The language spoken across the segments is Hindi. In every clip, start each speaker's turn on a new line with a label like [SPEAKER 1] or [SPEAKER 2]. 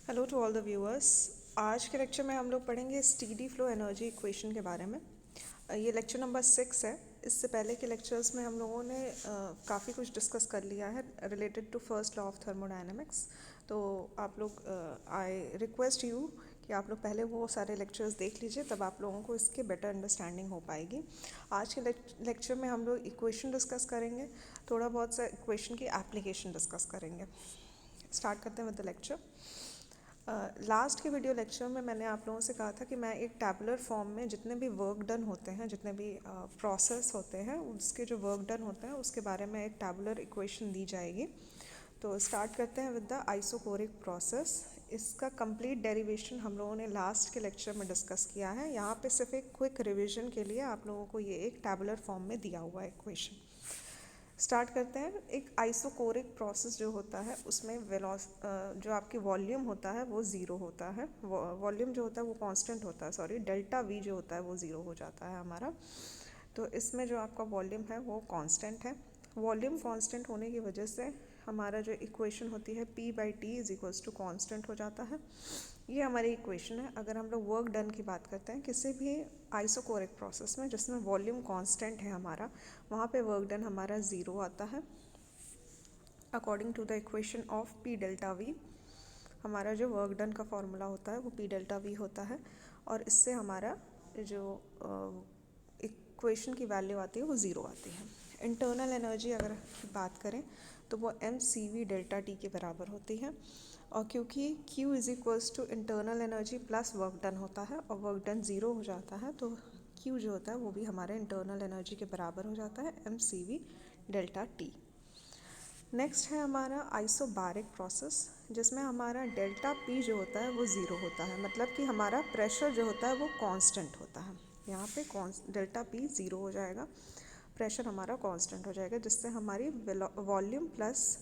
[SPEAKER 1] Hello to all the viewers. आज के लेक्चर में हम लोग पढ़ेंगे स्टीडी फ्लो एनर्जी इक्वेशन के बारे में। ये लेक्चर नंबर 6 है। इससे पहले के लेक्चर्स में हम लोगों ने काफ़ी कुछ डिस्कस कर लिया है related to first law of thermodynamics. तो आप लोग आई रिक्वेस्ट यू कि आप लोग पहले वो सारे लेक्चर्स देख लीजिए, तब आप लोगों को इसके बेटर अंडरस्टैंडिंग हो पाएगी। आज के लेक्चर में हम लोग इक्वेशन डिस्कस करेंगे, थोड़ा बहुत सा इक्वेशन की एप्लीकेशन डिस्कस करेंगे। स्टार्ट करते हैं विद द लेक्चर। लास्ट के वीडियो लेक्चर में मैंने आप लोगों से कहा था कि मैं एक टैबुलर फॉर्म में जितने भी वर्क डन होते हैं, जितने भी प्रोसेस होते हैं, उसके जो वर्क डन होते हैं उसके बारे में एक टैबुलर इक्वेशन दी जाएगी। तो स्टार्ट करते हैं विद द आइसोकोरिक प्रोसेस। इसका कंप्लीट डेरिवेशन हम लोगों ने लास्ट के लेक्चर में डिस्कस किया है। यहाँ पे सिर्फ एक क्विक रिविजन के लिए आप लोगों को ये एक टैबुलर फॉर्म में दिया हुआ है इक्वेशन। स्टार्ट करते हैं। एक आइसोकोरिक प्रोसेस जो होता है उसमें जो आपकी वॉल्यूम होता है वो ज़ीरो होता है। वॉल्यूम जो होता है वो कांस्टेंट होता है, सॉरी, डेल्टा वी जो होता है वो ज़ीरो हो जाता है हमारा। तो इसमें जो आपका वॉल्यूम है वो कांस्टेंट है। वॉल्यूम कांस्टेंट होने की वजह से हमारा जो इक्वेशन होती है P/T is equals to constant हो जाता है। ये हमारी इक्वेशन है। अगर हम लोग वर्क डन की बात करते हैं किसी भी आइसोकोरिक प्रोसेस में जिसमें वॉल्यूम कांस्टेंट है हमारा, वहाँ पे वर्क डन हमारा ज़ीरो आता है according to the equation of P∆V। हमारा जो वर्क डन का फॉर्मूला होता है वो P∆V होता है, और इससे हमारा जो इक्वेशन की वैल्यू आती है वो ज़ीरो आती है। इंटरनल एनर्जी अगर की बात करें तो वो mCV∆T के बराबर होती है, और क्योंकि Q is equals to internal energy plus work done होता है और वर्क डन ज़ीरो हो जाता है, तो Q जो होता है वो भी हमारे इंटरनल एनर्जी के बराबर हो जाता है mCV∆T। नेक्स्ट है हमारा आइसोबारिक प्रोसेस, जिसमें हमारा डेल्टा P जो होता है वो ज़ीरो होता है, मतलब कि हमारा प्रेशर जो होता है वो कांस्टेंट होता है। यहाँ पे डेल्टा P ज़ीरो हो जाएगा, प्रेशर हमारा कांस्टेंट हो जाएगा, जिससे हमारी वॉल्यूम प्लस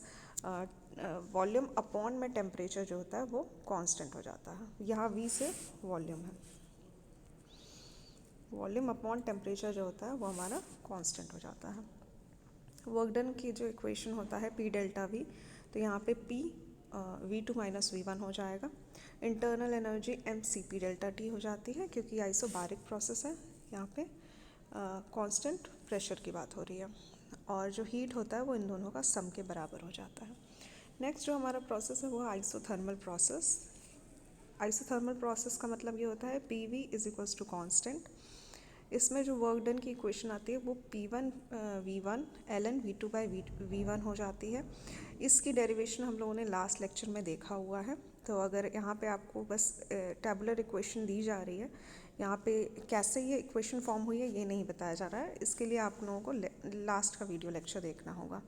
[SPEAKER 1] वॉल्यूम अपॉन में टेम्परेचर जो होता है वो कांस्टेंट हो जाता है। यहाँ V से वॉल्यूम है, वॉल्यूम अपॉन टेम्परेचर जो होता है वो हमारा कांस्टेंट हो जाता है। वर्क डन की जो इक्वेशन होता है P∆V, तो यहाँ पे P V2 माइनस V1 हो जाएगा। इंटरनल एनर्जी mCP∆T हो जाती है, क्योंकि आइसोबारिक प्रोसेस है, यहाँ पे कांस्टेंट प्रेशर की बात हो रही है, और जो हीट होता है वो इन दोनों का सम के बराबर हो जाता है। नेक्स्ट जो हमारा प्रोसेस है वो आइसोथर्मल प्रोसेस। आइसोथर्मल प्रोसेस का मतलब ये होता है PV is equals to constant. इसमें जो वर्क डन की इक्वेशन आती है वो P1 V1 ln V2/V1 हो जाती है। इसकी डेरिवेशन हम लोगों ने लास्ट लेक्चर में देखा हुआ है। तो अगर यहाँ पे आपको बस टैबुलर इक्वेशन दी जा रही है, यहाँ पे कैसे ये इक्वेशन फॉर्म हुई है ये नहीं बताया जा रहा है, इसके लिए आप लोगों को लास्ट का वीडियो लेक्चर देखना होगा।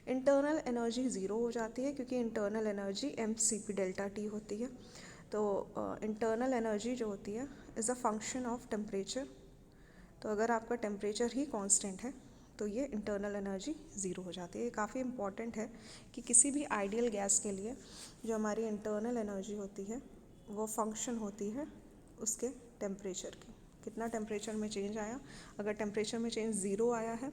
[SPEAKER 1] इंटरनल एनर्जी ज़ीरो हो जाती है, क्योंकि इंटरनल एनर्जी mCP∆T होती है। तो इंटरनल एनर्जी जो होती है is a function of temperature. तो अगर आपका टेम्परेचर ही कांस्टेंट है तो ये इंटरनल एनर्जी ज़ीरो हो जाती है। ये काफ़ी इंपॉर्टेंट है कि किसी भी आइडियल गैस के लिए जो हमारी इंटरनल एनर्जी होती है वो फंक्शन होती है उसके टेम्परेचर की। कितना टेम्परेचर में चेंज आया, अगर टेम्परेचर में चेंज ज़ीरो आया है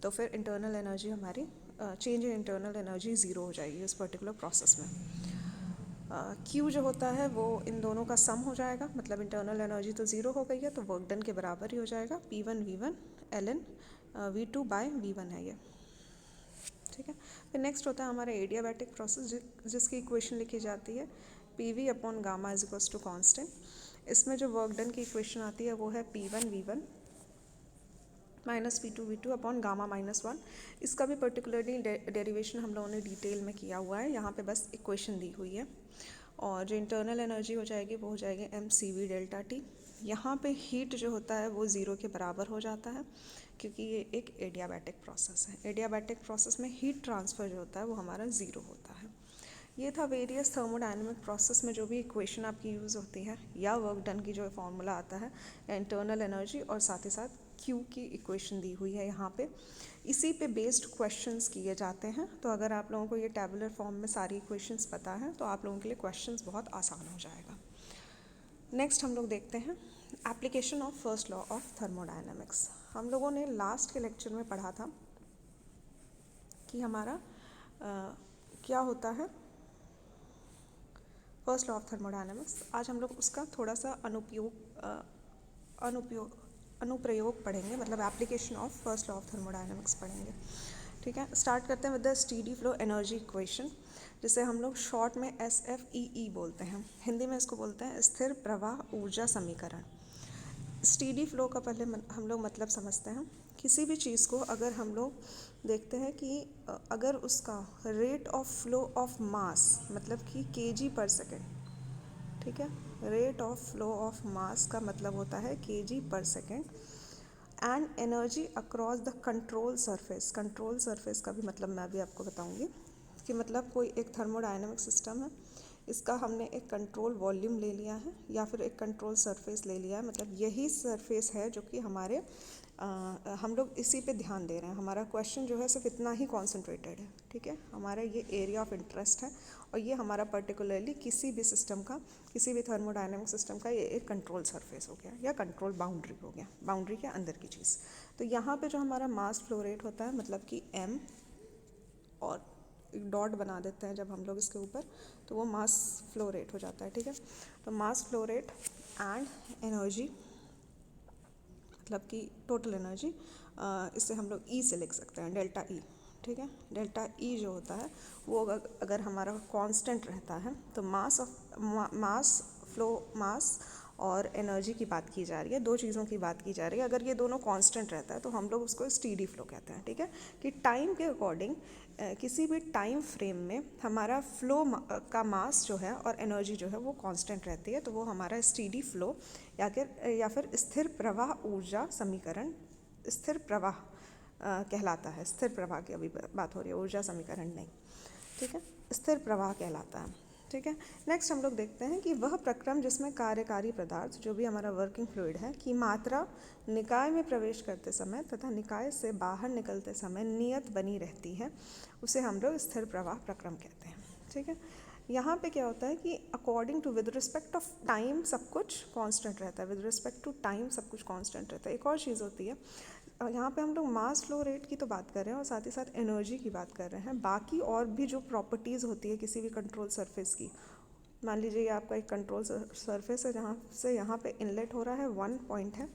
[SPEAKER 1] तो फिर इंटरनल एनर्जी हमारी change in internal energy zero हो जाएगी इस पर्टिकुलर प्रोसेस में। Q जो होता है वो इन दोनों का सम हो जाएगा, मतलब इंटरनल एनर्जी तो ज़ीरो हो गई है तो वर्क डन के बराबर ही हो जाएगा। P1 V1 ln V2/V1 है ये, ठीक है। फिर नेक्स्ट होता है हमारा एडियाबैटिक प्रोसेस, जिसकी इक्वेशन लिखी जाती है PV upon gamma is equals to constant. इसमें जो वर्क डन की इक्वेशन आती है वो है P1 V1 minus P2 upon gamma -1। इसका भी पर्टिकुलरली डेरिवेशन हम लोगों ने डिटेल में किया हुआ है, यहाँ पे बस इक्वेशन दी हुई है। और जो इंटरनल एनर्जी हो जाएगी वो हो जाएगी mCV∆T। यहाँ पे हीट जो होता है वो ज़ीरो के बराबर हो जाता है, क्योंकि ये एक एडियाबैटिक प्रोसेस है। एडियाबैटिक प्रोसेस में हीट ट्रांसफ़र जो होता है वो हमारा ज़ीरो होता है। ये था वेरियस थर्मोडायनेमिक प्रोसेस में जो भी इक्वेशन आपकी यूज़ होती है, या वर्क डन की जो फॉर्मूला आता है, या इंटरनल एनर्जी, और साथ ही साथ Q की इक्वेशन दी हुई है यहाँ पे। इसी पे बेस्ड क्वेश्चंस किए जाते हैं। तो अगर आप लोगों को ये टैबुलर फॉर्म में सारी इक्वेशंस पता है तो आप लोगों के लिए क्वेश्चंस बहुत आसान हो जाएगा। नेक्स्ट हम लोग देखते हैं application of first law of thermodynamics. हम लोगों ने लास्ट के लेक्चर में पढ़ा था कि हमारा क्या होता है, फर्स्ट लॉ ऑफ थर्मोडायनेमिक्स। आज हम लोग उसका थोड़ा सा अनुप्रयोग पढ़ेंगे, मतलब application of first law of thermodynamics पढ़ेंगे। ठीक है, स्टार्ट करते हैं with the steady flow energy equation, जिसे हम लोग शॉर्ट में SFEE बोलते हैं। हिंदी में इसको बोलते हैं स्थिर प्रवाह ऊर्जा समीकरण। स्टेडी फ्लो का पहले हम लोग मतलब समझते हैं। किसी भी चीज़ को अगर हम लोग देखते हैं कि अगर उसका rate of flow of mass, मतलब कि kg पर सेकेंड, ठीक है, rate of flow of mass का मतलब होता है kg पर second, and energy across the control surface. Control surface का भी मतलब मैं भी आपको बताऊंगी कि मतलब कोई एक थर्मोडायनेमिक सिस्टम है, इसका हमने एक कंट्रोल वॉल्यूम ले लिया है या फिर एक कंट्रोल सरफेस ले लिया है, मतलब यही सरफेस है जो कि हमारे हम लोग इसी पे ध्यान दे रहे हैं। हमारा क्वेश्चन जो है सिर्फ इतना ही कॉन्सेंट्रेटेड है, ठीक है, हमारा ये एरिया ऑफ इंटरेस्ट है और ये हमारा पर्टिकुलरली किसी भी सिस्टम का, किसी भी थर्मोडायनेमिक सिस्टम का ये एक कंट्रोल सरफेस हो गया या कंट्रोल बाउंड्री हो गया, बाउंड्री के अंदर की चीज़। तो यहाँ पे जो हमारा मास फ्लो रेट होता है, मतलब कि m, और एक डॉट बना देते हैं जब हम लोग इसके ऊपर, तो वो मास फ्लो रेट हो जाता है। ठीक है, तो मास फ्लो रेट एंड एनर्जी, मतलब कि टोटल एनर्जी, इससे हम लोग ई से लिख सकते हैं, डेल्टा ई। ठीक है, डेल्टा ई जो होता है वो अगर हमारा कांस्टेंट रहता है तो मास फ्लो, मास और एनर्जी की बात की जा रही है, दो चीज़ों की बात की जा रही है। अगर ये दोनों कांस्टेंट रहता है तो हम लोग उसको स्टेडी फ्लो कहते हैं। ठीक है, कि टाइम के अकॉर्डिंग किसी भी टाइम फ्रेम में हमारा फ्लो का मास जो है और एनर्जी जो है वो कांस्टेंट रहती है, तो वो हमारा स्टेडी फ्लो या फिर स्थिर प्रवाह ऊर्जा समीकरण, स्थिर प्रवाह कहलाता है। स्थिर प्रवाह की अभी बात हो रही है, ऊर्जा समीकरण नहीं। ठीक है, स्थिर प्रवाह कहलाता है। ठीक है, नेक्स्ट हम लोग देखते हैं कि वह प्रक्रम जिसमें कार्यकारी पदार्थ, जो भी हमारा वर्किंग फ्लूइड है, की मात्रा निकाय में प्रवेश करते समय तथा निकाय से बाहर निकलते समय नियत बनी रहती है, उसे हम लोग स्थिर प्रवाह प्रक्रम कहते हैं। ठीक है, यहाँ पे क्या होता है कि according to, with respect of time सब कुछ कांस्टेंट रहता है, विद रिस्पेक्ट टू टाइम सब कुछ कांस्टेंट रहता है। एक और चीज़ होती है, यहाँ पे हम लोग मास फ्लो रेट की तो बात कर रहे हैं और साथ ही साथ एनर्जी की बात कर रहे हैं। बाकी और भी जो प्रॉपर्टीज़ होती है किसी भी कंट्रोल सरफेस की, मान लीजिए ये आपका एक कंट्रोल सरफेस है जहाँ से यहाँ पे इनलेट हो रहा है, 1 पॉइंट है,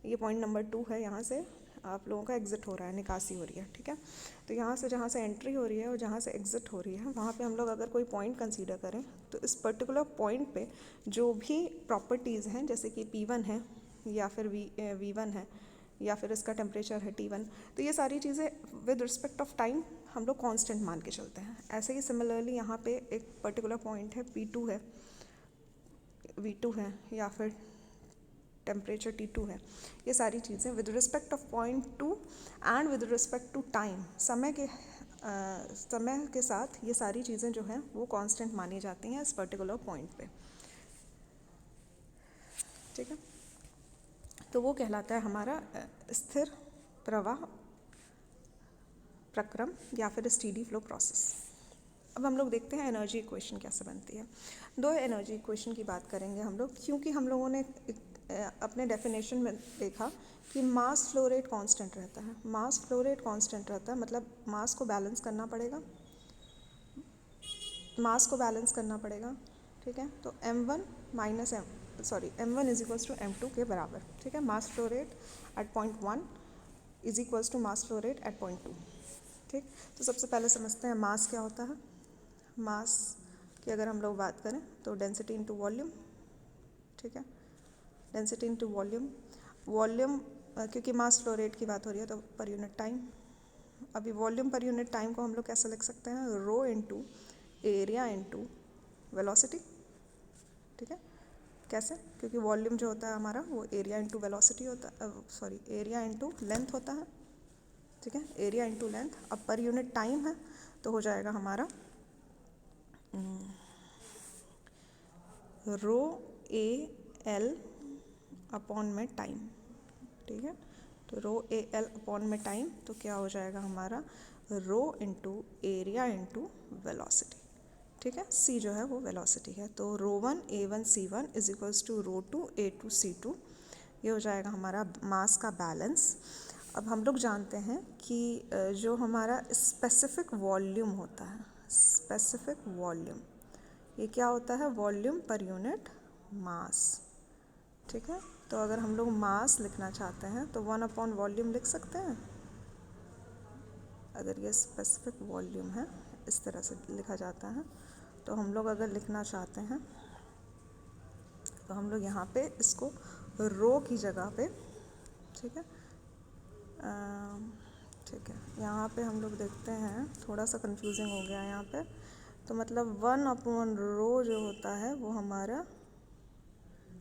[SPEAKER 1] ये पॉइंट नंबर 2 है, यहाँ से आप लोगों का एग्जिट हो रहा है, निकासी हो रही है। ठीक है, तो यहाँ से जहाँ से एंट्री हो रही है और जहाँ से एग्जिट हो रही है, वहाँ पे हम लोग अगर कोई पॉइंट कंसीडर करें तो इस पर्टिकुलर पॉइंट पे जो भी प्रॉपर्टीज़ हैं, जैसे कि P1 है या फिर V1 है या फिर इसका टेम्परेचर है T1, तो ये सारी चीज़ें विद रिस्पेक्ट ऑफ टाइम हम लोग कांस्टेंट मान के चलते हैं। ऐसे ही सिमिलरली यहाँ पे एक पर्टिकुलर पॉइंट है, P2 है, V2 है या फिर टेम्परेचर T2 है, ये सारी चीज़ें with respect of point 2 and with respect to time, समय के साथ ये सारी चीज़ें जो हैं वो कांस्टेंट मानी जाती हैं इस पर्टिकुलर पॉइंट पे। ठीक है, तो वो कहलाता है हमारा स्थिर प्रवाह प्रक्रम या फिर स्टेडी फ्लो प्रोसेस। अब हम लोग देखते हैं एनर्जी इक्वेशन कैसे बनती है। दो एनर्जी इक्वेशन की बात करेंगे हम लोग, क्योंकि हम लोगों ने अपने डेफिनेशन में देखा कि मास फ्लो रेट कांस्टेंट रहता है। मास फ्लो रेट कांस्टेंट रहता है, मतलब मास को बैलेंस करना पड़ेगा, मास को बैलेंस करना पड़ेगा। ठीक है, तो m1 is equals to m2 के बराबर। ठीक है, mass flow rate at point 1 is equals to mass flow rate at point 2। ठीक, तो सबसे पहले समझते हैं मास क्या होता है। मास की अगर हम लोग बात करें तो डेंसिटी इनटू वॉल्यूम। ठीक है, डेंसिटी इनटू वॉल्यूम, वॉल्यूम क्योंकि मास फ्लो रेट की बात हो रही है तो पर यूनिट टाइम। अभी वॉल्यूम पर यूनिट टाइम को हम लोग कैसे लिख सकते हैं, रो इनटू एरिया इनटू वेलोसिटी। ठीक है, कैसे, क्योंकि वॉल्यूम जो होता है हमारा वो एरिया इनटू वेलोसिटी होता है, एरिया इनटू लेंथ होता है। ठीक है, एरिया इनटू लेंथ। अब पर यूनिट टाइम है तो हो जाएगा हमारा रो ए एल अपॉन में टाइम। ठीक है, तो रो ए एल अपॉन में टाइम, तो क्या हो जाएगा हमारा rho into area into velocity. ठीक है, सी जो है वो वेलोसिटी है, तो रो1 A1 C1 is equals to रो2 A2 C2। ये हो जाएगा हमारा मास का बैलेंस। अब हम लोग जानते हैं कि जो हमारा स्पेसिफिक वॉल्यूम होता है, स्पेसिफिक वॉल्यूम, ये क्या होता है? Volume per unit mass. ठीक है, तो अगर हम लोग मास लिखना चाहते हैं तो 1 वॉल्यूम लिख सकते हैं। अगर ये स्पेसिफिक वॉल्यूम है, इस तरह से लिखा जाता है। तो हम लोग अगर लिखना चाहते हैं तो हम लोग यहाँ पे इसको रो की जगह पे, ठीक है, ठीक है, यहाँ पे हम लोग देखते हैं थोड़ा सा कंफ्यूजिंग हो गया यहाँ पे। तो मतलब 1/रो जो होता है वो हमारा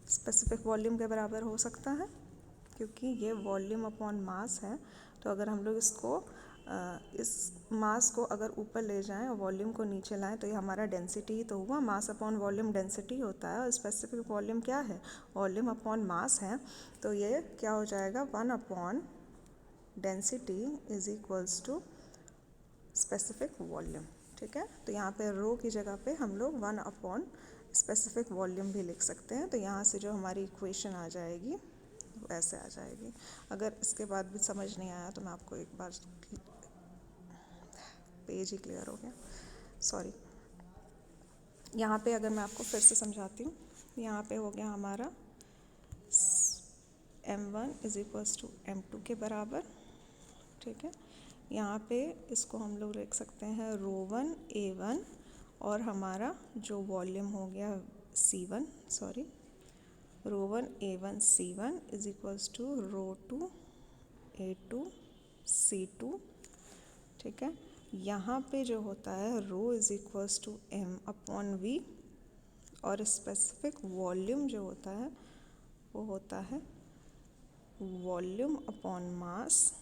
[SPEAKER 1] स्पेसिफिक वॉल्यूम के बराबर हो सकता है, क्योंकि ये वॉल्यूम अपॉन मास है। तो अगर हम लोग इसको इस मास को अगर ऊपर ले जाएं और वॉल्यूम को नीचे लाएं तो ये हमारा डेंसिटी ही तो हुआ। मास अपॉन वॉल्यूम डेंसिटी होता है, और स्पेसिफिक वॉल्यूम क्या है? वॉल्यूम अपॉन मास है। तो ये क्या हो जाएगा? 1 density is equals to specific volume. ठीक है, तो यहाँ पे रो की जगह पे हम लोग 1 स्पेसिफिक वॉल्यूम भी लिख सकते हैं। तो यहाँ से जो हमारी इक्वेशन आ जाएगी वो ऐसे आ जाएगी। अगर इसके बाद भी समझ नहीं आया तो मैं आपको एक बार, पेज ही क्लियर हो गया, सॉरी। यहाँ पे अगर मैं आपको फिर से समझाती हूँ, यहाँ पे हो गया हमारा m1 is equals to m2 के बराबर। ठीक है, यहाँ पे इसको हम लोग लिख सकते हैं रो1 a1, और हमारा जो वॉल्यूम हो गया c1, सॉरी, रो1 a1 c1 is equals to रो2 a2 c2। ठीक है, यहाँ पे जो होता है रो इज इक्वल्स टू m/v, और स्पेसिफिक वॉल्यूम जो होता है वो होता है वॉल्यूम अपॉन मास।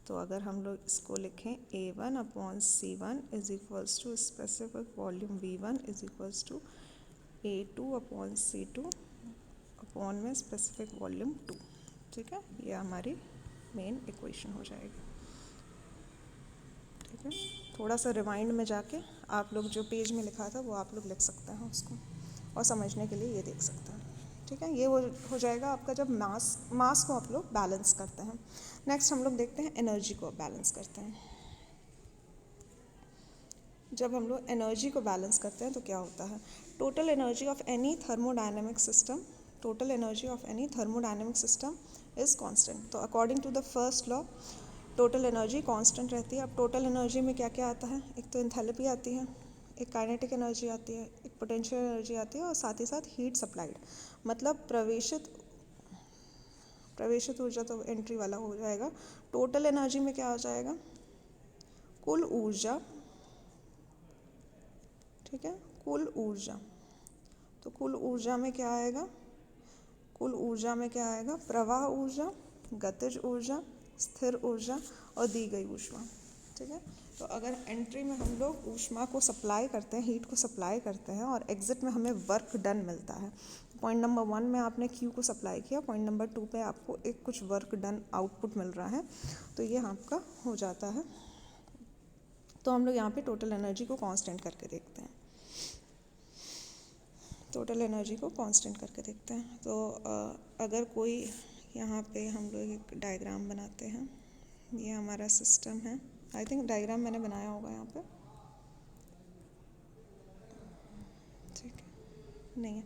[SPEAKER 1] तो अगर हम लोग इसको लिखें a1/c1 is equals to specific volume v1 is equals to a2/c2 upon में स्पेसिफिक वॉल्यूम 2। ठीक है, ये हमारी मेन इक्वेशन हो जाएगी। ठीक है, थोड़ा सा रिमाइंड में जाके आप लोग जो पेज में लिखा था वो आप लोग लिख सकते हैं उसको, और समझने के लिए ये देख सकते हैं। ठीक है, ये हो जाएगा आपका जब मास को आप लोग बैलेंस करते हैं। नेक्स्ट हम लोग देखते हैं एनर्जी को बैलेंस करते हैं। जब हम लोग एनर्जी को बैलेंस करते हैं तो क्या होता है? Total energy of any thermodynamic system, total energy of any thermodynamic system is constant. तो according to the first law total energy constant रहती है। अब टोटल एनर्जी में क्या क्या आता है? एक तो एंथैल्पी आती है, एक काइनेटिक एनर्जी आती है, एक पोटेंशियल एनर्जी आती है, और साथ ही साथ हीट सप्लाइड, मतलब प्रवेशित ऊर्जा तो एंट्री वाला हो जाएगा। टोटल एनर्जी में क्या हो जाएगा? कुल ऊर्जा। ठीक है, कुल ऊर्जा। तो कुल ऊर्जा में क्या आएगा? कुल ऊर्जा में क्या आएगा? प्रवाह ऊर्जा, गतिज ऊर्जा, स्थिर ऊर्जा और दी गई ऊष्मा। ठीक है, तो अगर एंट्री में हम लोग ऊष्मा को सप्लाई करते हैं, हीट को सप्लाई करते हैं, और एग्जिट में हमें वर्क डन मिलता है। पॉइंट नंबर 1 में आपने क्यू को सप्लाई किया, पॉइंट नंबर 2 पे आपको एक कुछ वर्क डन आउटपुट मिल रहा है, तो ये आपका हो जाता है। तो हम लोग यहाँ पे टोटल एनर्जी को कांस्टेंट करके देखते हैं। टोटल एनर्जी को कांस्टेंट करके देखते हैं। तो अगर कोई, यहाँ पे हम लोग एक डायग्राम बनाते हैं। ये हमारा सिस्टम है। आई थिंक डायग्राम मैंने बनाया होगा यहाँ पे, ठीक है, नहीं है।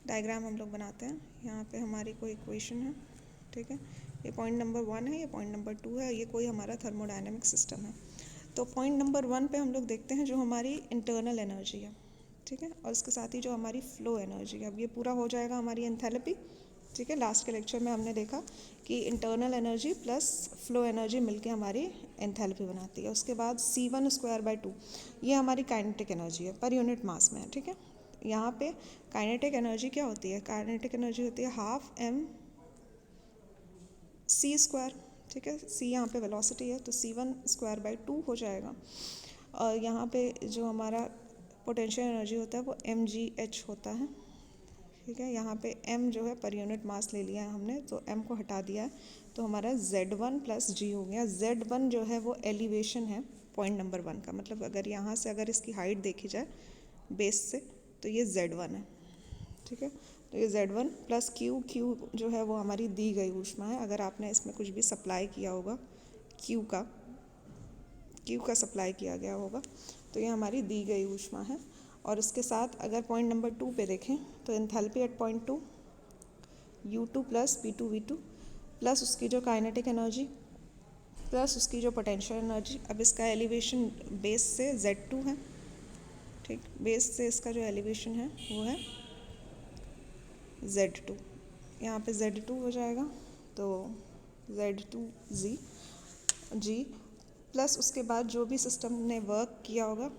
[SPEAKER 1] डायग्राम हम लोग बनाते हैं। यहाँ पे हमारी कोई इक्वेशन है, ठीक है, ये पॉइंट नंबर 1 है, ये पॉइंट नंबर 2 है, ये कोई हमारा थर्मोडायनेमिक सिस्टम है। तो पॉइंट नंबर 1 पे हम लोग देखते हैं जो हमारी इंटरनल एनर्जी है, ठीक है, और इसके साथ ही जो हमारी फ्लो एनर्जी है। अब ये पूरा हो जाएगा हमारी एंथैल्पी। ठीक है, लास्ट के लेक्चर में हमने देखा कि internal energy plus flow energy मिलके हमारी एंथैल्पी बनाती है। उसके बाद C1²/2 ये हमारी काइनेटिक एनर्जी है, पर यूनिट मास में है। ठीक है, यहाँ पे काइनेटिक एनर्जी क्या होती है? काइनेटिक एनर्जी होती है 12mc²। ठीक है, c यहाँ पे वेलोसिटी है, तो C1²/2 हो जाएगा। और यहाँ पे जो हमारा पोटेंशियल एनर्जी होता है वो mgh होता है। ठीक है, यहाँ पे m जो है पर यूनिट मास ले लिया है हमने, तो m को हटा दिया है, तो हमारा Z1 + g हो गया। Z1 जो है वो एलिवेशन है पॉइंट नंबर 1 का, मतलब अगर यहाँ से अगर इसकी हाइट देखी जाए बेस से तो ये Z1 है। ठीक है, तो ये Z1 + Q जो है वो हमारी दी गई ऊष्मा है। अगर आपने इसमें कुछ भी सप्लाई किया होगा, Q का सप्लाई किया गया होगा, तो ये हमारी दी गई ऊष्मा है। और उसके साथ अगर पॉइंट नंबर 2 पे देखें तो enthalpy at point 2 U2 plus P2 V2 plus उसकी जो काइनेटिक एनर्जी प्लस उसकी जो पोटेंशियल एनर्जी। अब इसका एलिवेशन बेस से Z2 है, ठीक, बेस से इसका जो एलिवेशन है वो है Z2। यहाँ पे Z2 हो जाएगा तो Z2 G प्लस उसके बाद जो भी सिस्टम ने वर्क किया होगा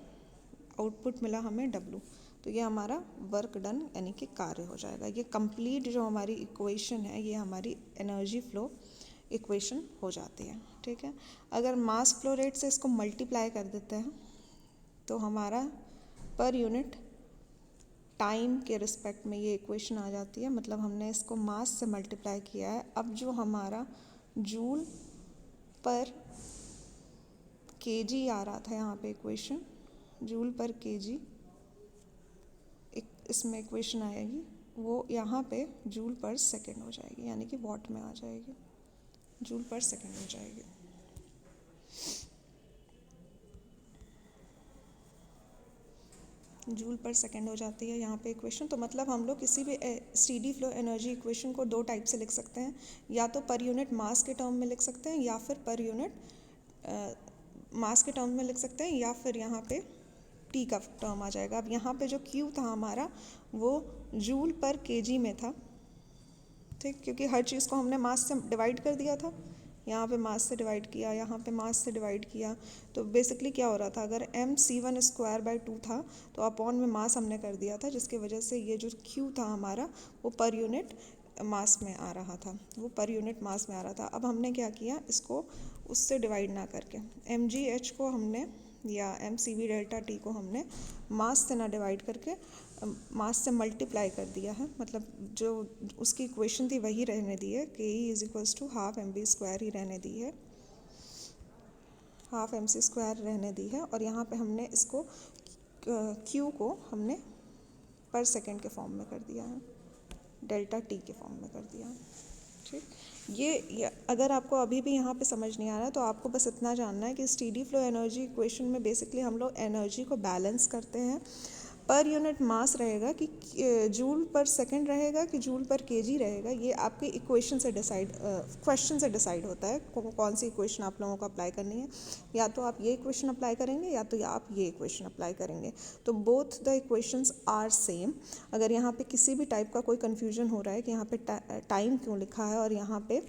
[SPEAKER 1] आउटपुट मिला हमें W, तो ये हमारा वर्क डन यानी कि कार्य हो जाएगा। ये कंप्लीट जो हमारी इक्वेशन है ये हमारी एनर्जी फ्लो इक्वेशन हो जाती है, ठीक है। अगर मास फ्लो रेट से इसको मल्टीप्लाई कर देते हैं तो हमारा पर यूनिट टाइम के रिस्पेक्ट में ये इक्वेशन आ जाती है, मतलब हमने इसको मास से मल्टीप्लाई किया है। अब जो हमारा जूल पर केजी आ रहा था यहाँ पे इक्वेशन, जूल पर केजी इसमें इक्वेशन आएगी, वो यहाँ पे जूल पर सेकेंड हो जाएगी, यानी कि वॉट में आ जाएगी, जूल पर सेकेंड हो जाएगी। जूल पर सेकेंड हो जाती है यहाँ पे इक्वेशन। तो मतलब हम लोग किसी भी स्टेडी फ्लो एनर्जी इक्वेशन को दो टाइप से लिख सकते हैं, या तो पर यूनिट मास के टर्म में लिख सकते हैं, या फिर पर यूनिट मास के टर्म में लिख सकते हैं, या फिर यहाँ पे टी का टर्म आ जाएगा। अब यहाँ पे जो क्यू था हमारा वो जूल पर केजी में था, ठीक, क्योंकि हर चीज़ को हमने मास से डिवाइड कर दिया था। यहाँ पे मास से डिवाइड किया, यहाँ पे मास से डिवाइड किया, तो बेसिकली क्या हो रहा था, अगर mc1²/2 था तो अपॉन में मास हमने कर दिया था, जिसकी वजह से ये जो क्यू था हमारा वो पर यूनिट मास में आ रहा था, वो पर यूनिट मास में आ रहा था। अब हमने क्या किया, इसको उससे डिवाइड ना करके mgh को हमने या mcv∆t को हमने मास से ना डिवाइड करके मास से मल्टीप्लाई कर दिया है, मतलब जो उसकी इक्वेशन थी वही रहने दी है, ke = ½ mv² ही रहने दी है, ½ mc² रहने दी है। और यहाँ पे हमने इसको q को हमने पर सेकेंड के फॉर्म में कर दिया है, ∆t के फॉर्म में कर दिया है, ठीक। ये अगर आपको अभी भी यहाँ पे समझ नहीं आ रहा है तो आपको बस इतना जानना है कि स्टेडी फ्लो एनर्जी इक्वेशन में बेसिकली हम लोग एनर्जी को बैलेंस करते हैं। पर यूनिट मास रहेगा कि जूल पर सेकंड रहेगा कि जूल पर केजी रहेगा, ये आपके इक्वेशन से डिसाइड क्वेश्चन से डिसाइड होता है कौन सी इक्वेशन आप लोगों को अप्लाई करनी है। या तो आप ये इक्वेशन अप्लाई करेंगे या तो आप ये इक्वेशन अप्लाई करेंगे, तो both the equations are same. अगर यहाँ पे किसी भी टाइप का कोई कन्फ्यूजन हो रहा है कि यहाँ पे टाइम क्यों लिखा है और यहाँ पे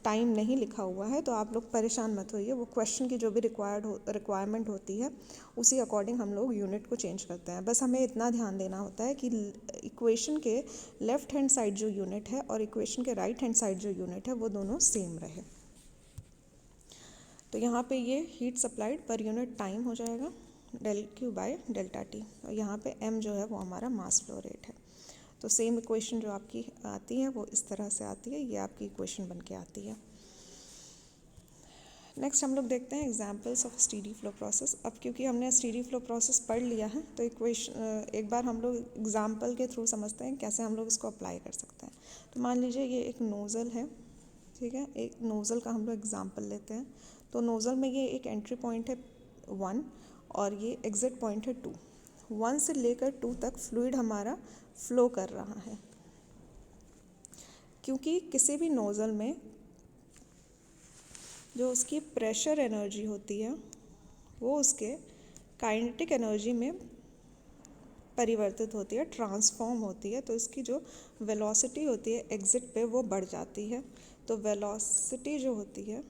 [SPEAKER 1] टाइम नहीं लिखा हुआ है, तो आप लोग परेशान मत होइए, वो क्वेश्चन की जो भी रिक्वायरमेंट होती है उसी अकॉर्डिंग हम लोग यूनिट को चेंज करते हैं। बस हमें इतना ध्यान देना होता है कि इक्वेशन के लेफ्ट हैंड साइड जो यूनिट है और इक्वेशन के राइट हैंड साइड जो यूनिट है वो दोनों सेम रहे। तो यहाँ पे ये heat supplied per unit time हो जाएगा ∆Q/∆T, और यहाँ पे m जो है वो हमारा मास फ्लो रेट है। तो सेम इक्वेशन जो आपकी आती है वो इस तरह से आती है, ये आपकी इक्वेशन बन के आती है। नेक्स्ट हम लोग देखते हैं examples of steady flow process. अब क्योंकि हमने स्टेडी फ्लो प्रोसेस पढ़ लिया है तो इक्वेशन एक बार हम लोग एग्जांपल के थ्रू समझते हैं कैसे हम लोग इसको अप्लाई कर सकते हैं। तो मान लीजिए ये एक नोज़ल है, ठीक है, एक नोज़ल का हम लोग एग्जांपल लेते हैं। तो नोज़ल में ये एक एंट्री पॉइंट है 1 और ये एग्जिट पॉइंट है 2। 1 से लेकर 2 तक फ्लूइड हमारा फ्लो कर रहा है। क्योंकि किसी भी नोज़ल में जो उसकी प्रेशर एनर्जी होती है वो उसके काइनेटिक एनर्जी में परिवर्तित होती है, ट्रांसफॉर्म होती है, तो इसकी जो वेलोसिटी होती है एग्ज़िट पे वो बढ़ जाती है। तो वेलोसिटी जो होती है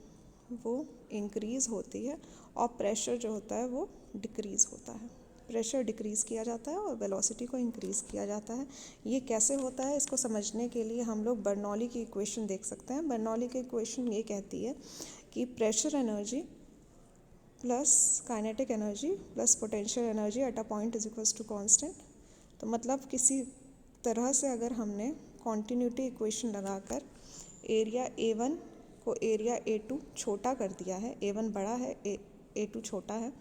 [SPEAKER 1] वो इंक्रीज़ होती है और प्रेशर जो होता है वो डिक्रीज़ होता है। प्रेशर डिक्रीज़ किया जाता है और वेलोसिटी को इंक्रीज़ किया जाता है। ये कैसे होता है इसको समझने के लिए हम लोग बर्नौली की इक्वेशन देख सकते हैं। बर्नौली की इक्वेशन ये कहती है कि pressure energy plus kinetic energy plus potential energy at a point is equals to constant. तो मतलब किसी तरह से अगर हमने कॉन्टिन्यूटी इक्वेशन लगाकर एरिया A1 को एरिया A2 छोटा कर दिया है, A1 बड़ा है A2 छोटा है,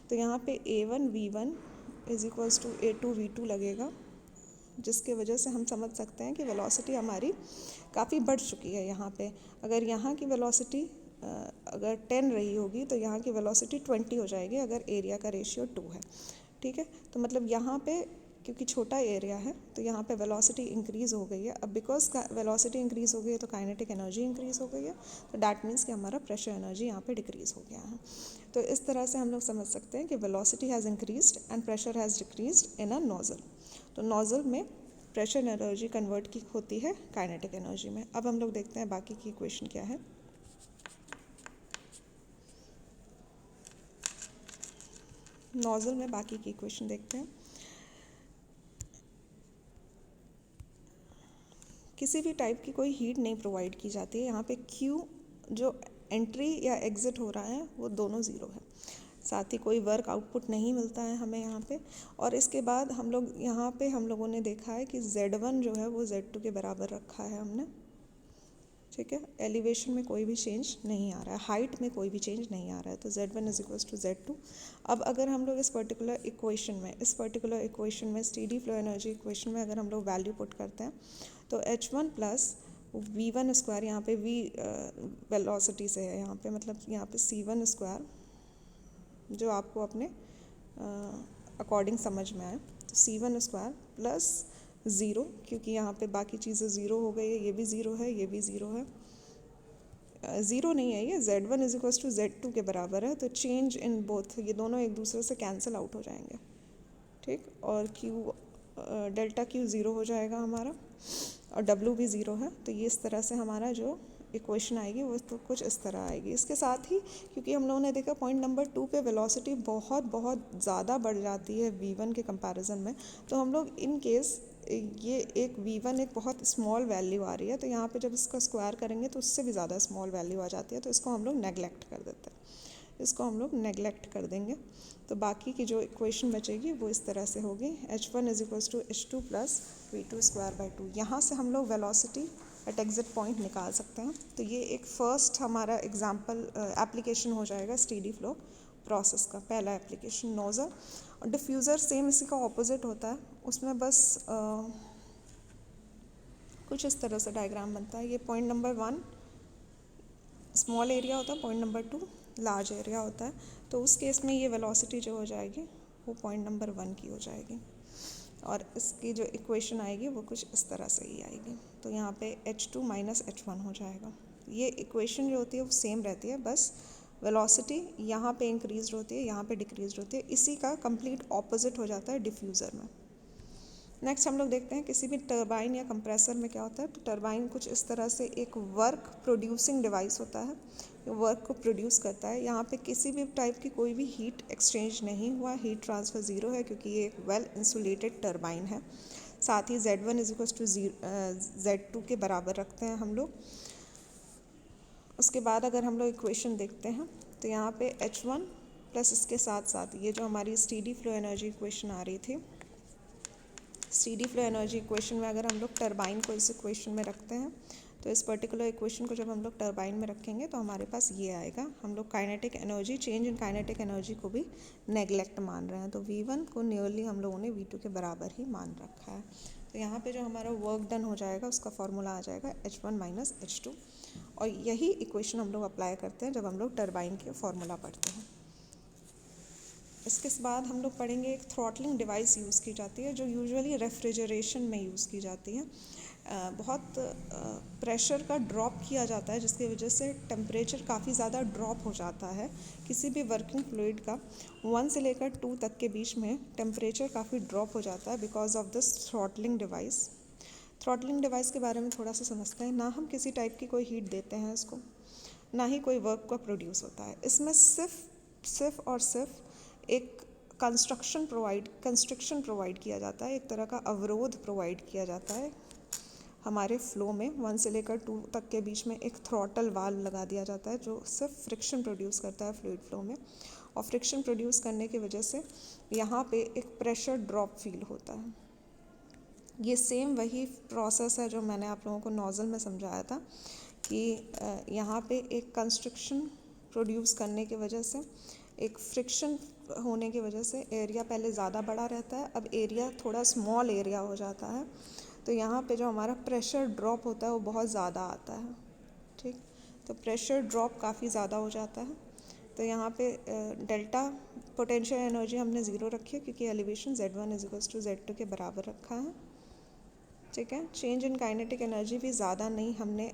[SPEAKER 1] तो यहाँ पे A1 V1 is equals to A2 V2 लगेगा, जिसके वजह से हम समझ सकते हैं कि वेलोसिटी हमारी काफ़ी बढ़ चुकी है। यहाँ पे अगर यहाँ की वेलोसिटी अगर 10 रही होगी तो यहाँ की वेलोसिटी 20 हो जाएगी अगर एरिया का रेशियो 2 है। ठीक है। तो मतलब यहाँ पे क्योंकि छोटा एरिया है तो यहाँ पे वेलोसिटी इंक्रीज़ हो गई है। अब बिकॉज वेलोसिटी इंक्रीज़ हो गई है तो काइनेटिक एनर्जी इंक्रीज़ हो गई है, तो डैट मीन्स कि हमारा प्रेशर एनर्जी यहाँ पे डिक्रीज़ हो गया है। तो इस तरह से हम लोग समझ सकते हैं कि velocity has increased and pressure has decreased in a nozzle. तो नोज़ल में प्रेशर एनर्जी कन्वर्ट की होती है काइनेटिक एनर्जी में। अब हम लोग देखते हैं बाकी की इक्वेशन क्या है। नोज़ल में बाकी की इक्वेशन देखते हैं। किसी भी टाइप की कोई हीट नहीं प्रोवाइड की जाती है। यहाँ पे Q जो एंट्री या एग्ज़िट हो रहा है वो दोनों ज़ीरो है। साथ ही कोई वर्क आउटपुट नहीं मिलता है हमें यहाँ पे। और इसके बाद हम लोग यहाँ पे हम लोगों ने देखा है कि Z1 जो है वो Z2 के बराबर रखा है हमने, ठीक है। एलिवेशन में कोई भी चेंज नहीं आ रहा है, हाइट में कोई भी चेंज नहीं आ रहा है, तो Z1 is equals to Z2। अब अगर हम लोग इस पर्टिकुलर इक्वेशन में स्टीडी फ्लो एनर्जी इक्वेशन में अगर हम लोग वैल्यू पुट करते हैं तो H1 प्लस V1 स्क्वायर, यहाँ पे V वेलोसिटी से है, यहाँ पे मतलब यहाँ पे C1 स्क्वायर जो आपको अपने अकॉर्डिंग समझ में आए, तो C1 स्क्वायर प्लस ज़ीरो, क्योंकि यहाँ पे बाकी चीज़ें ज़ीरो हो गई है, ये भी ज़ीरो है, ये भी ज़ीरो है, ज़ीरो नहीं है ये, Z1 is equals to Z2 के बराबर है, तो चेंज इन बोथ, ये दोनों एक दूसरे से कैंसिल आउट हो जाएंगे, ठीक। और Q डेल्टा Q ज़ीरो हो जाएगा हमारा, और W भी ज़ीरो है। तो ये इस तरह से हमारा जो इक्वेशन आएगी वो तो कुछ इस तरह आएगी। इसके साथ ही क्योंकि हम लोगों ने देखा पॉइंट नंबर 2 पे वेलोसिटी बहुत बहुत ज़्यादा बढ़ जाती है V1 के कंपैरिजन में, तो हम लोग इन केस ये एक V1 एक बहुत स्मॉल वैल्यू आ रही है, तो यहाँ पे जब इसका स्क्वायर करेंगे तो उससे भी ज़्यादा स्मॉल वैल्यू आ जाती है, तो इसको हम लोग नेगलेक्ट कर देते हैं, इसको हम लोग नेगलेक्ट कर देंगे। तो बाकी की जो इक्वेशन बचेगी वो इस तरह से होगी, H1 is equals to H2 plus V2 square by 2। यहाँ से हम लोग वेलोसिटी एट एग्जिट पॉइंट निकाल सकते हैं। तो ये एक फ़र्स्ट हमारा एग्जाम्पल एप्लीकेशन हो जाएगा स्टीडी फ्लो प्रोसेस का, पहला एप्लीकेशन। नोज़ल और डिफ्यूज़र सेम इसी का ऑपोजिट होता है, उसमें बस कुछ इस तरह से डायग्राम बनता है। ये पॉइंट नंबर 1 स्मॉल एरिया होता है, पॉइंट नंबर 2 लार्ज एरिया होता है, तो उस केस में ये वेलोसिटी जो हो जाएगी वो पॉइंट नंबर 1 की हो जाएगी, और इसकी जो इक्वेशन आएगी वो कुछ इस तरह से ही आएगी। तो यहाँ पे H2 माइनस H1 हो जाएगा। ये इक्वेशन जो होती है वो सेम रहती है, बस वेलोसिटी यहाँ पे इंक्रीज होती है, यहाँ पे डिक्रीज होती है, इसी का कंप्लीट ऑपोजिट हो जाता है डिफ्यूज़र में। नेक्स्ट हम लोग देखते हैं किसी भी टरबाइन या कंप्रेसर में क्या होता है। तो टरबाइन कुछ इस तरह से एक वर्क प्रोड्यूसिंग डिवाइस होता है, वर्क को प्रोड्यूस करता है। यहाँ पे किसी भी टाइप की कोई भी हीट एक्सचेंज नहीं हुआ, हीट ट्रांसफ़र ज़ीरो है, क्योंकि ये एक वेल इंसुलेटेड टरबाइन है। साथ ही Z1 is equals to Z2 के बराबर रखते हैं हम लोग। उसके बाद अगर हम लोग इक्वेशन देखते हैं तो यहाँ पे H1 प्लस इसके साथ साथ ये जो हमारी स्टीडी फ्लो एनर्जी इक्वेशन आ रही थी, स्टीडी फ्लो एनर्जी इक्वेशन में अगर हम लोग टरबाइन को इस इक्वेशन में रखते हैं, तो इस पर्टिकुलर इक्वेशन को जब हम लोग टरबाइन में रखेंगे तो हमारे पास ये आएगा। हम लोग kinetic energy, change in kinetic energy को भी नेगलेक्ट मान रहे हैं, तो V1 को नियरली हम लोगों ने V2 के बराबर ही मान रखा है। तो यहाँ पे जो हमारा वर्क डन हो जाएगा उसका फॉर्मूला आ जाएगा H1 माइनस H2, और यही इक्वेशन हम लोग अप्लाई करते हैं जब हम लोग टरबाइन के फॉर्मूला पढ़ते हैं। इसके बाद हम लोग पढ़ेंगे एक थ्रॉटलिंग डिवाइस यूज़ की जाती है जो यूजुअली रेफ्रिजरेशन में यूज़ की जाती है। बहुत प्रेशर का ड्रॉप किया जाता है जिसकी वजह से टेम्परेचर काफ़ी ज़्यादा ड्रॉप हो जाता है किसी भी वर्किंग फ्लूइड का। 1 से लेकर 2 तक के बीच में टेम्परेचर काफ़ी ड्रॉप हो जाता है because of this throttling device. Throttling device के बारे में थोड़ा सा समझते हैं। ना हम किसी टाइप की कोई हीट देते हैं इसको, ना ही कोई वर्क का प्रोड्यूस होता है। इसमें सिर्फ और सिर्फ एक कंस्ट्रक्शन प्रोवाइड किया जाता है, एक तरह का अवरोध प्रोवाइड किया जाता है हमारे फ्लो में। 1 से लेकर 2 तक के बीच में एक थ्रॉटल वाल्व लगा दिया जाता है जो सिर्फ फ्रिक्शन प्रोड्यूस करता है फ्लूइड फ्लो में, और फ्रिक्शन प्रोड्यूस करने की वजह से यहाँ पे एक प्रेशर ड्रॉप फील होता है। ये सेम वही प्रोसेस है जो मैंने आप लोगों को नोज़ल में समझाया था कि यहाँ पे एक कंस्ट्रक्शन प्रोड्यूस करने की वजह से, एक फ्रिक्शन होने की वजह से एरिया पहले ज़्यादा बड़ा रहता है, अब एरिया थोड़ा स्मॉल एरिया हो जाता है, तो यहाँ पे जो हमारा प्रेशर ड्रॉप होता है वो बहुत ज़्यादा आता है, ठीक। तो प्रेशर ड्रॉप काफ़ी ज़्यादा हो जाता है, तो यहाँ पे डेल्टा पोटेंशियल एनर्जी हमने ज़ीरो रखी है क्योंकि elevation Z1 is equals to Z2 के बराबर रखा है, ठीक है। चेंज इन काइनेटिक एनर्जी भी ज़्यादा नहीं हमने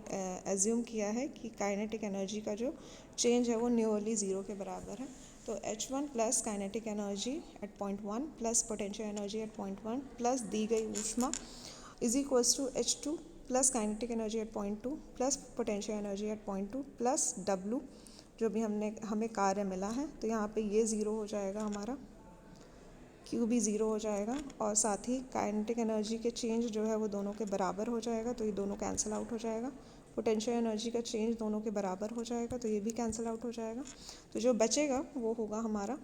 [SPEAKER 1] एज्यूम किया है कि काइनेटिक एनर्जी का जो चेंज है वो नियरली ज़ीरो के बराबर है। तो H1 plus kinetic energy at point 1 plus potential energy at point 1 plus दी गई ऊष्मा is equals to H2 plus kinetic energy at point 2 plus potential energy at point 2 plus W जो भी हमें कार्य मिला है। तो यहाँ पे ये ज़ीरो हो जाएगा हमारा, Q भी ज़ीरो हो जाएगा और साथ ही काइनेटिक एनर्जी के चेंज जो है वो दोनों के बराबर हो जाएगा, तो ये दोनों कैंसिल आउट हो जाएगा। पोटेंशियल एनर्जी का चेंज दोनों के बराबर हो जाएगा, तो ये भी कैंसिल आउट हो जाएगा। तो जो बचेगा वो होगा हमारा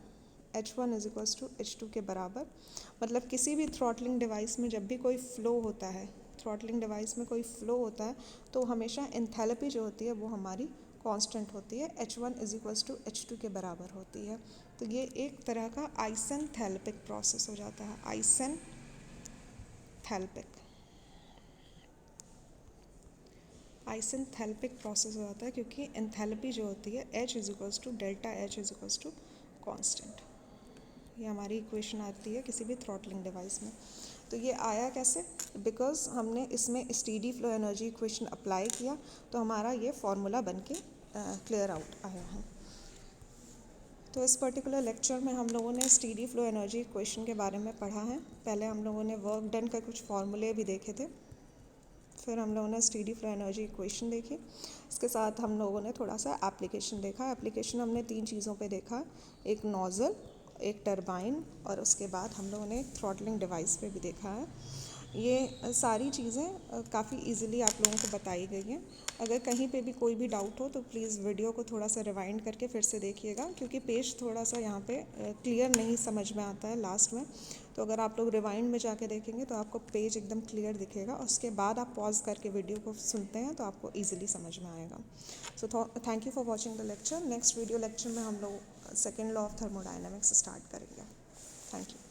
[SPEAKER 1] H1 is equals to H2 के बराबर। मतलब किसी भी थ्रॉटलिंग डिवाइस में जब भी कोई फ्लो होता है, थ्रॉटलिंग डिवाइस में कोई फ्लो होता है तो हमेशा एंथैल्पी जो होती है वो हमारी कांस्टेंट होती है, H1 is equals to H2 के बराबर होती है। तो ये एक तरह का आइसेंथैल्पिक प्रोसेस हो जाता है, आइसेंथैल्पिक प्रोसेस हो जाता है क्योंकि एंथैल्पी जो होती है H is equals to delta H is equals to constant. ये हमारी इक्वेशन आती है किसी भी थ्रॉटलिंग डिवाइस में। तो ये आया कैसे? बिकॉज हमने इसमें steady flow energy equation apply किया तो हमारा ये फॉर्मूला बन के क्लियर आउट आया है। तो इस पर्टिकुलर लेक्चर में हम लोगों ने स्टेडी फ्लो एनर्जी इक्वेशन के बारे में पढ़ा है। पहले हम लोगों ने वर्क डन का कुछ फॉर्मूले भी देखे थे, फिर हम लोगों ने स्टेडी फ्लो एनर्जी इक्वेशन देखी। इसके साथ हम लोगों ने थोड़ा सा एप्लीकेशन देखा। एप्लीकेशन हमने 3 चीज़ों पे देखा, एक नोज़ल, एक टरबाइन और उसके बाद हम लोगों ने थ्रॉटलिंग डिवाइस पे भी देखा है। ये सारी चीज़ें काफ़ी इजीली आप लोगों को बताई गई हैं। अगर कहीं पे भी कोई भी डाउट हो तो प्लीज़ वीडियो को थोड़ा सा रिवाइंड करके फिर से देखिएगा, क्योंकि पेज थोड़ा सा यहाँ पे क्लियर नहीं समझ में आता है लास्ट में। तो अगर आप लोग रिवाइंड में जाके देखेंगे तो आपको पेज एकदम क्लियर दिखेगा, उसके बाद आप पॉज करके वीडियो को सुनते हैं तो आपको ईजिली समझ में आएगा। So thank you for watching the lecture. Next video lecture में हम लोग second law of thermodynamics start करेंगे। Thank you.